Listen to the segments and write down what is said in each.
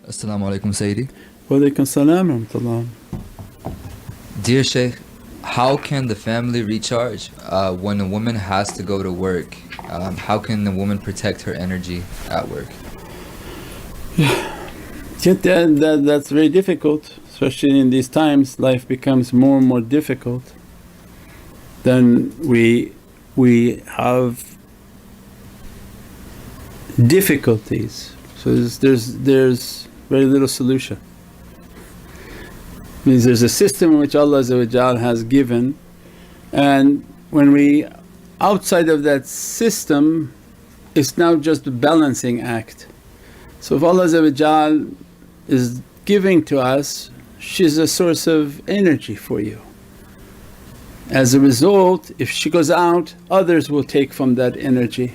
As-salamu alaykum Sayyidi. Wa alaykum salam wa rahmatullah. Dear Shaykh, how can the family recharge when a woman has to go to work? How can the woman protect her energy at work? That's very difficult, especially in these times. Life becomes more and more difficult. Then we have difficulties. So there's very little solution. Means there's a system which Allah has given, and when we outside of that system, it's now just a balancing act. So if Allah is giving to us, she's a source of energy for you. As a result, if she goes out, others will take from that energy.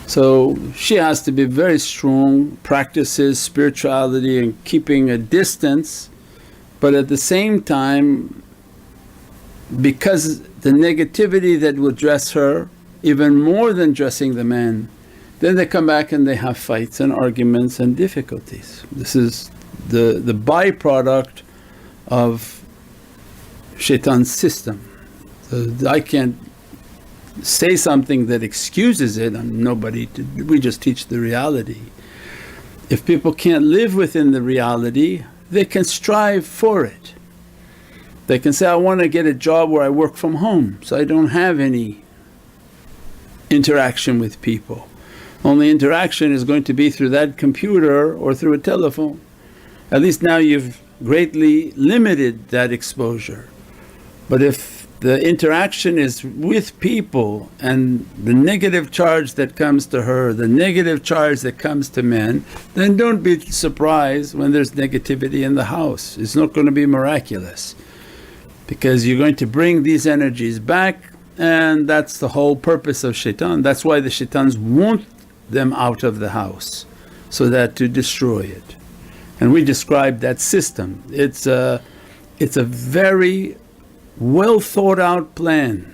So she has to be very strong, practices spirituality and keeping a distance, but at the same time, because the negativity that will dress her even more than dressing the man, then they come back and they have fights and arguments and difficulties. This is the byproduct of shaitan's system. So I can't say something that excuses it, we just teach the reality. If people can't live within the reality, they can strive for it. They can say, I want to get a job where I work from home so I don't have any interaction with people. Only interaction is going to be through that computer or through a telephone. At least now you've greatly limited that exposure. But if the interaction is with people and the negative charge that comes to her, the negative charge that comes to men, then don't be surprised when there's negativity in the house. It's not going to be miraculous, because you're going to bring these energies back, and that's the whole purpose of shaitan. That's why the shaitans want them out of the house, so that to destroy it. And we describe that system. It's a very well thought out plan.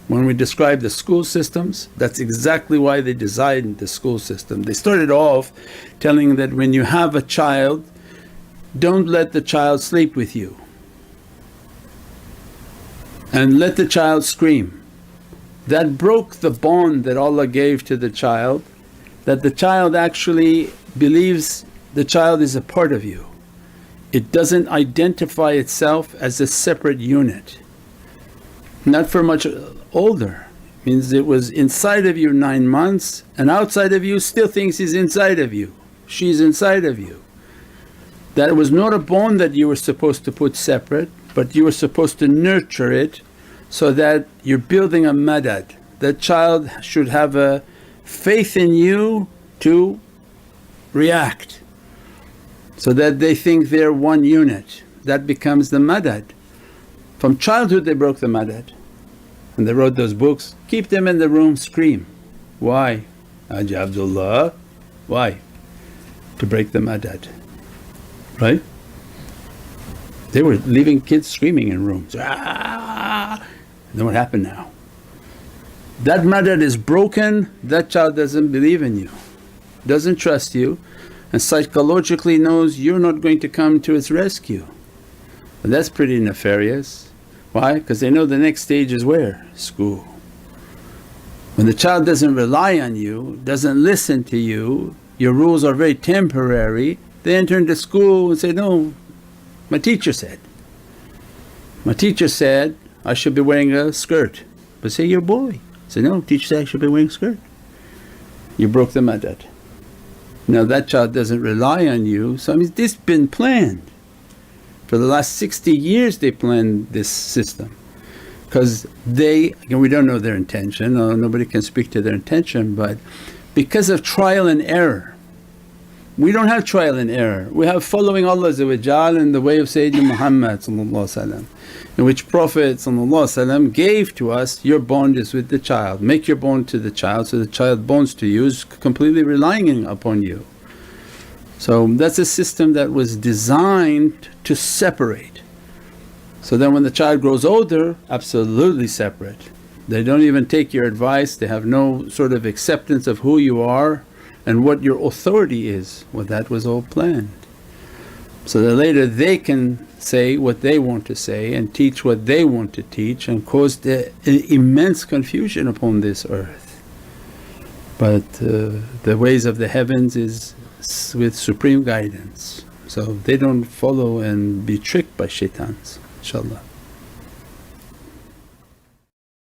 When we describe the school systems, that's exactly why they designed the school system. They started off telling that when you have a child, don't let the child sleep with you and let the child scream. That broke the bond that Allah gave to the child, that the child actually believes the child is a part of you. It doesn't identify itself as a separate unit. Not for much older, means it was inside of you 9 months and outside of you still thinks he's inside of you, she's inside of you. That was not a bond that you were supposed to put separate, but you were supposed to nurture it so that you're building a madad. That child should have a faith in you to react, so that they think they're one unit. That becomes the madad. From childhood they broke the madad and they wrote those books, keep them in the room, scream. Why? Haji Abdullah, why? To break the madad, right? They were leaving kids screaming in rooms, ah! Then what happened now? That madad is broken, that child doesn't believe in you, doesn't trust you, and psychologically knows you're not going to come to its rescue. But that's pretty nefarious. Why? Because they know the next stage is where? School. When the child doesn't rely on you, doesn't listen to you, your rules are very temporary, they enter into school and say, no, my teacher said. My teacher said I should be wearing a skirt. But say, you're a boy. Say, no, teacher said I should be wearing a skirt. You broke the madad. Now that child doesn't rely on you, so this has been planned. For the last 60 years they planned this system, because we don't know their intention, nobody can speak to their intention, but because of trial and error. We don't have trial and error, we have following Allah in the way of Sayyidina Muhammad, in which Prophet gave to us, your bond is with the child, make your bond to the child, so the child bonds to you, is completely relying upon you. So that's a system that was designed to separate. So then when the child grows older, absolutely separate. They don't even take your advice, they have no sort of acceptance of who you are, and what your authority is. Well, that was all planned. So that later they can say what they want to say and teach what they want to teach and cause the immense confusion upon this earth. But the ways of the heavens is with supreme guidance, so they don't follow and be tricked by shaitans, inshaAllah.